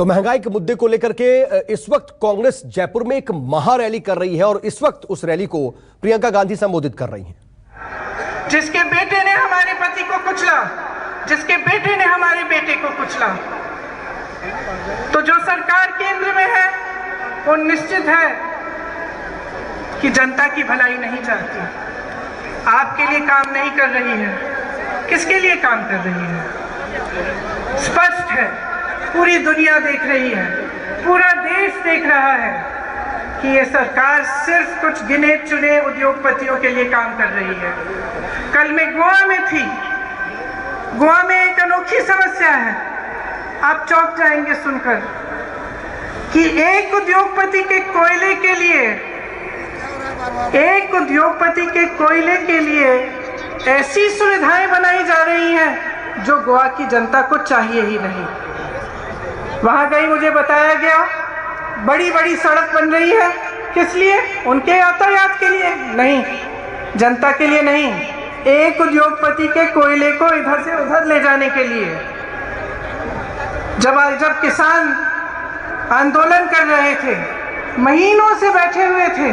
तो महंगाई के मुद्दे को लेकर के इस वक्त कांग्रेस जयपुर में एक महारैली कर रही है और इस वक्त उस रैली को प्रियंका गांधी संबोधित कर रही हैं। जिसके बेटे ने हमारे पति को कुचला, जिसके बेटे ने हमारे बेटे को कुचला, तो जो सरकार केंद्र में है वो निश्चित है कि जनता की भलाई नहीं चाहती, आपके लिए काम नहीं कर रही है। किसके लिए काम कर रही है? स्पष्ट है, पूरी दुनिया देख रही है, पूरा देश देख रहा है कि ये सरकार सिर्फ कुछ गिने चुने उद्योगपतियों के लिए काम कर रही है। कल मैं गोवा में थी। गोवा में एक अनोखी समस्या है, आप चौंक जाएंगे सुनकर कि एक उद्योगपति के कोयले के लिए ऐसी सुविधाएं बनाई जा रही हैं जो गोवा की जनता को चाहिए ही नहीं। वहां गई, मुझे बताया गया बड़ी बड़ी सड़क बन रही है, किस लिए? उनके यातायात के लिए नहीं, जनता के लिए नहीं, एक उद्योगपति के कोयले को इधर से उधर ले जाने के लिए। जब किसान आंदोलन कर रहे थे, महीनों से बैठे हुए थे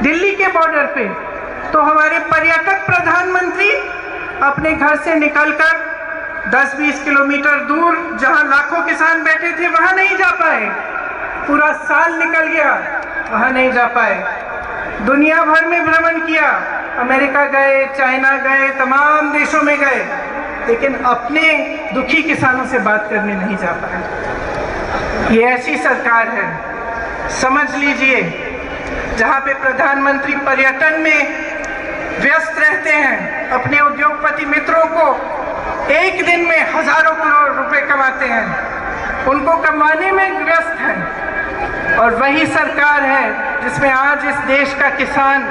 दिल्ली के बॉर्डर पे, तो हमारे पर्यटक प्रधानमंत्री अपने घर से निकलकर 10-20 किलोमीटर दूर जहां लाखों किसान बैठे थे वहां नहीं जा पाए। पूरा साल निकल गया, वहां नहीं जा पाए। दुनिया भर में भ्रमण किया, अमेरिका गए, चाइना गए, तमाम देशों में गए, लेकिन अपने दुखी किसानों से बात करने नहीं जा पाए। ये ऐसी सरकार है, समझ लीजिए, जहां पे प्रधानमंत्री पर्यटन में व्यस्त रहते हैं, अपने उद्योगपति मित्रों को एक दिन में हजारों करोड़ रुपए कमाते हैं, उनको कमाने में व्यस्त हैं। और वही सरकार है जिसमें आज इस देश का किसान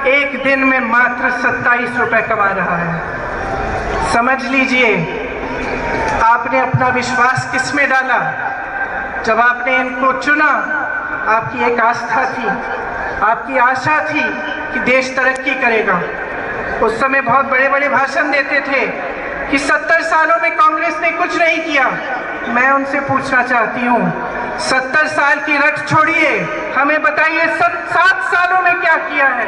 एक दिन में मात्र 27 रुपए कमा रहा है। समझ लीजिए, आपने अपना विश्वास किसमें डाला? जब आपने इनको चुना, आपकी एक आस्था थी, आपकी आशा थी कि देश तरक्की करेगा। उस समय बहुत बड़े बड़े भाषण देते थे कि 70 सालों में कांग्रेस ने कुछ नहीं किया। मैं उनसे पूछना चाहती हूँ, 70 साल की रट छोड़िए, हमें बताइए 7 सालों में क्या किया है?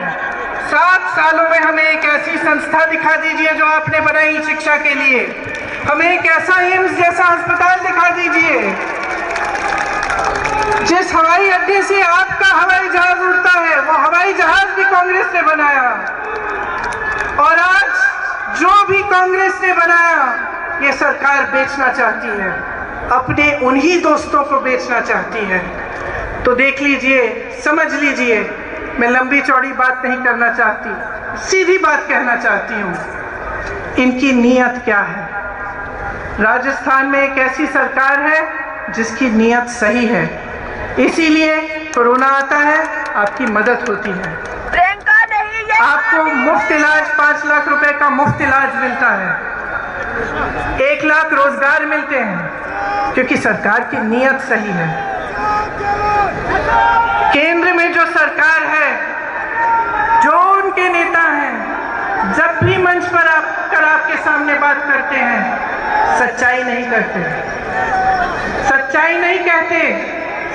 7 सालों में हमें एक ऐसी संस्था दिखा दीजिए जो आपने बनाई शिक्षा के लिए, हमें एक ऐसा एम्स जैसा अस्पताल दिखा दीजिए। जिस हवाई अड्डे से आपका हवाई जहाज उड़ता है, वो हवाई जहाज भी कांग्रेस ने बनाया। और आज जो भी कांग्रेस ने बनाया, ये सरकार बेचना चाहती है, अपने उन्हीं दोस्तों को बेचना चाहती है। तो देख लीजिए, समझ लीजिए, मैं लंबी चौड़ी बात नहीं करना चाहती, सीधी बात कहना चाहती हूँ, इनकी नीयत क्या है। राजस्थान में एक ऐसी सरकार है जिसकी नीयत सही है, इसीलिए कोरोना आता है, आपकी मदद होती है, आपको मुफ्त इलाज, 5 लाख रुपए का मुफ्त इलाज मिलता है, 1 लाख रोजगार मिलते हैं, क्योंकि सरकार की नीयत सही है। केंद्र में जो सरकार है, जो उनके नेता हैं, जब भी मंच पर आकर आपके सामने बात करते हैं, सच्चाई नहीं करते, सच्चाई नहीं कहते,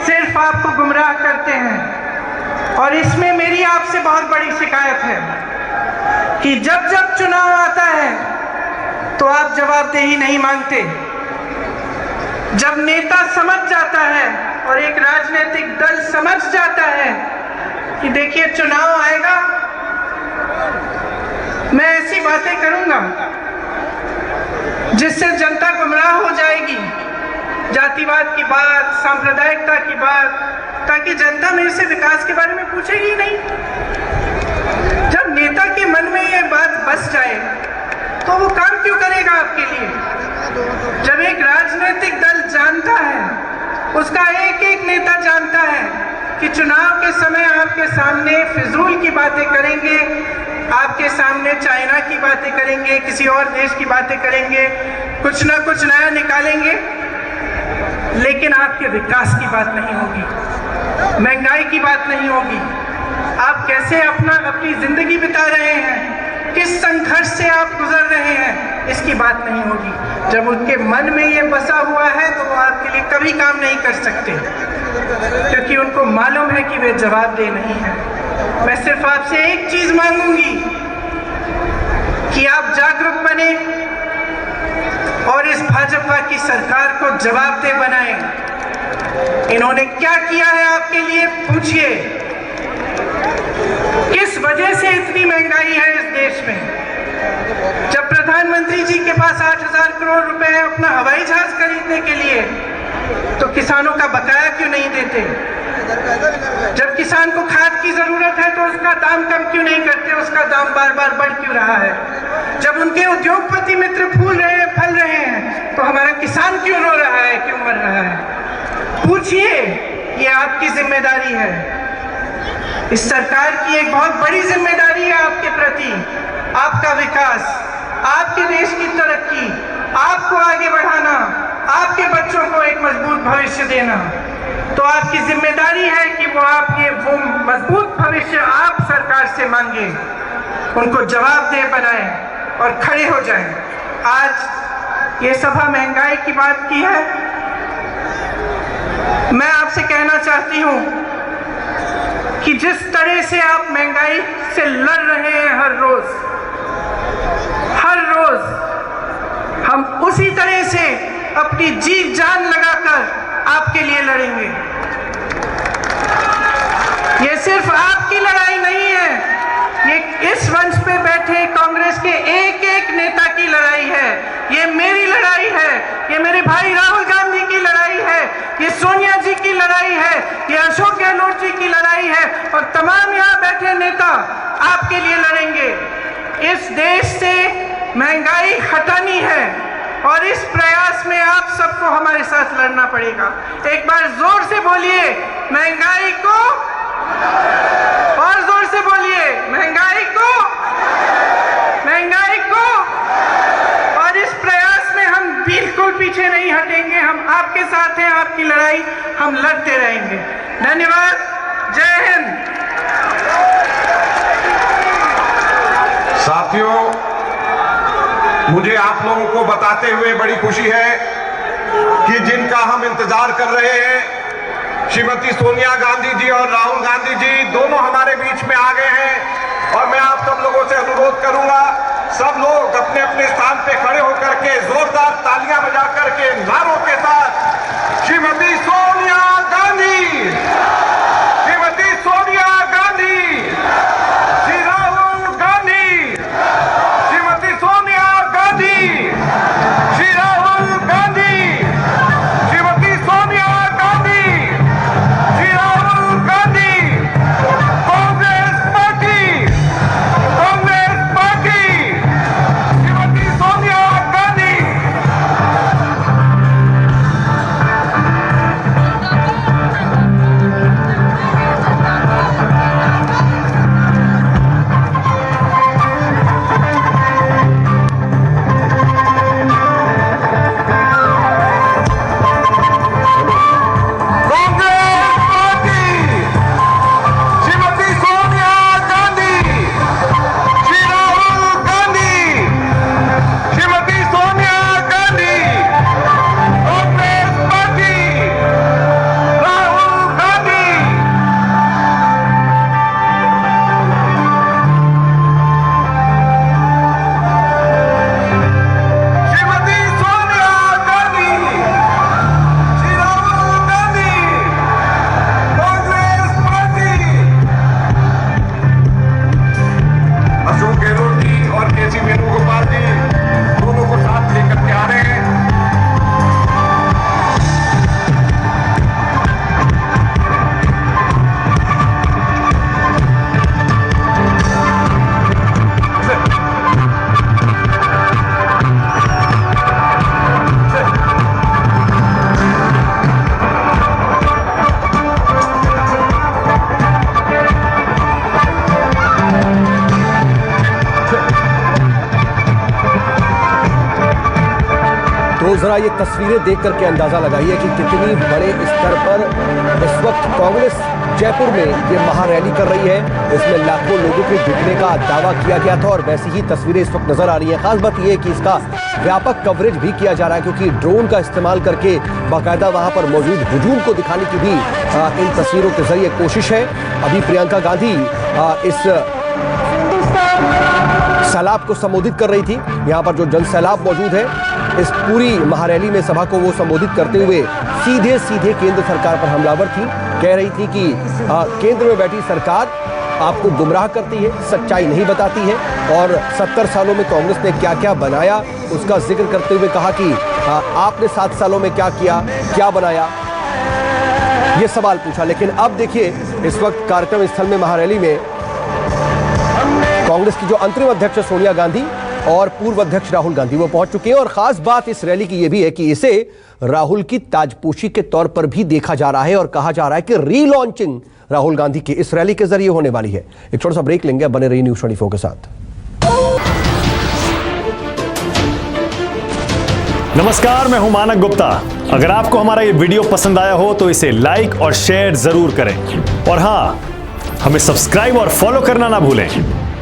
सिर्फ आपको गुमराह करते हैं। और इसमें मेरी आपसे बहुत बड़ी शिकायत है कि जब जब चुनाव आता है तो आप जवाबदेही नहीं मांगते। जब नेता समझ जाता है और एक राजनीतिक दल समझ जाता है कि देखिए चुनाव आएगा, मैं ऐसी बातें करूंगा जिससे जनता गुमराह हो जाएगी, जातिवाद की बात, सांप्रदायिकता की बात, ताकि जनता मेरे से विकास के बारे में पूछेगी ही नहीं। जब नेता के मन में ये बात बस जाए तो वो काम क्यों करेगा आपके लिए? जब एक राजनीतिक दल जानता है, उसका एक एक नेता जानता है कि चुनाव के समय आपके सामने फिजूल की बातें करेंगे, आपके सामने चाइना की बातें करेंगे, किसी और देश की बातें करेंगे, कुछ ना कुछ नया निकालेंगे, लेकिन आपके विकास की बात नहीं होगी, महंगाई की बात नहीं होगी, आप कैसे अपनी जिंदगी बिता रहे हैं, किस संघर्ष से आप गुजर रहे हैं, इसकी बात नहीं होगी। जब उनके मन में ये बसा हुआ है तो वो आपके लिए कभी काम नहीं कर सकते, क्योंकि उनको मालूम है कि वे जवाबदेह नहीं है। मैं सिर्फ आपसे एक चीज मांगूंगी कि आप जागरूक बने और इस भाजपा की सरकार को जवाबदेह बनाएं। इन्होंने क्या किया है आपके लिए, पूछिए। किस वजह से इतनी महंगाई है इस देश में? जब प्रधानमंत्री जी के पास 8,000 करोड़ रुपए है अपना हवाई जहाज खरीदने के लिए, तो किसानों का बकाया क्यों नहीं देते? जब किसान को खाद की जरूरत है तो उसका दाम कम क्यों नहीं करते? उसका दाम बार बार बढ़ क्यों रहा है? जब उनके उद्योगपति मित्र फूल रहे हैं, फल रहे हैं, तो हमारा किसान क्यों रो रहा है, क्यों मर रहा है? पूछिए, ये आपकी जिम्मेदारी है। इस सरकार की एक बहुत बड़ी जिम्मेदारी है आपके प्रति। आपका विकास, आपके देश की तरक्की, आपको आगे बढ़ाना, आपके बच्चों को एक मजबूत भविष्य देना। तो आपकी जिम्मेदारी है कि वो मजबूत भविष्य आप सरकार से मांगे, उनको जवाबदेह बनाएं और खड़े हो जाएं। आज ये सभा महंगाई की बात की है। मैं आपसे कहना चाहती हूं कि जिस तरह से आप महंगाई से लड़ रहे हैं हर रोज हम उसी तरह से अपनी जी जान लगाकर आपके लिए लड़ेंगे। ये सिर्फ आपकी लड़ाई नहीं है, ये इस मंच पे बैठे कांग्रेस के एक एक नेता की लड़ाई है। ये मेरी लड़ाई है, ये मेरे भाई राहुल गांधी की लड़ाई है, ये सोनिया जी की लड़ाई है, ये अशोक गहलोत जी की लड़ाई है, और तमाम यहाँ बैठे नेता आपके लिए लड़ेंगे। इस देश से महंगाई हटानी है और इस प्रयास में आप सबको हमारे साथ लड़ना पड़ेगा। एक बार जोर से बोलिए, महंगाई को, और जोर से बोलिए, महंगाई को, महंगाई को। और इस प्रयास में हम बिल्कुल पीछे नहीं हटेंगे, हम आपके साथ हैं, आपकी लड़ाई हम लड़ते रहेंगे। धन्यवाद, जय हिंद। साथियों, मुझे आप लोगों को बताते हुए बड़ी खुशी है कि जिनका हम इंतजार कर रहे हैं, श्रीमती सोनिया गांधी जी और राहुल गांधी जी दोनों हमारे बीच में आ गए हैं। और मैं आप सब लोगों से अनुरोध करूंगा, सब लोग अपने अपने स्थान पे खड़े होकर के जोरदार तालियां बजा करके नारों के साथ श्रीमती सोनिया गांधी, श्रीमती सोनिया गांधी, श्री राहुल गांधी, श्रीमती सोनिया गांधी, श्री राहुल गांधी, श्रीमती सोनिया गांधी, श्री राहुल गांधी, कांग्रेस पार्टी, कांग्रेस पार्टी, श्रीमती सोनिया गांधी। तो जरा ये तस्वीरें देख करके अंदाजा लगाइए कि कितनी बड़े स्तर पर इस वक्त कांग्रेस जयपुर में ये महारैली कर रही है। इसमें लाखों लोगों के जुटने का दावा किया गया था और वैसी ही तस्वीरें इस वक्त नजर आ रही हैं। खास बात यह है कि इसका व्यापक कवरेज भी किया जा रहा है, क्योंकि ड्रोन का इस्तेमाल करके बाकायदा वहां पर मौजूद हुजूम को दिखाने की भी इन तस्वीरों के जरिए कोशिश है। अभी प्रियंका गांधी इस सैलाब को संबोधित कर रही थी। यहां पर जो जन सैलाब मौजूद है, इस पूरी महारैली में सभा को वो संबोधित करते हुए सीधे सीधे केंद्र सरकार पर हमलावर थी। कह रही थी कि केंद्र में बैठी सरकार आपको गुमराह करती है, सच्चाई नहीं बताती है, और 70 सालों में कांग्रेस ने क्या क्या बनाया उसका जिक्र करते हुए कहा कि आपने 7 सालों में क्या किया, क्या बनाया, ये सवाल पूछा। लेकिन अब देखिए, इस वक्त कार्यक्रम स्थल में महारैली में कांग्रेस की जो अंतरिम अध्यक्ष सोनिया गांधी और पूर्व अध्यक्ष राहुल गांधी वो पहुंच चुके हैं। और खास बात इस रैली की यह भी है कि इसे राहुल की ताजपोशी के तौर पर भी देखा जा रहा है और कहा जा रहा है कि रीलॉन्चिंग राहुल गांधी की इस रैली के जरिए होने वाली है। एक छोटा सा ब्रेक लेंगे, बने रहिए न्यूज़ 24 के साथ। नमस्कार, मैं हूं मानक गुप्ता। अगर आपको हमारा ये वीडियो पसंद आया हो तो इसे लाइक और शेयर जरूर करें, और हां, हमें सब्सक्राइब और फॉलो करना ना भूलें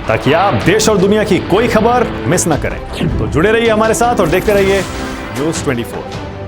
ताकि आप देश और दुनिया की कोई खबर मिस ना करें। तो जुड़े रहिए हमारे साथ और देखते रहिए न्यूज़ 24।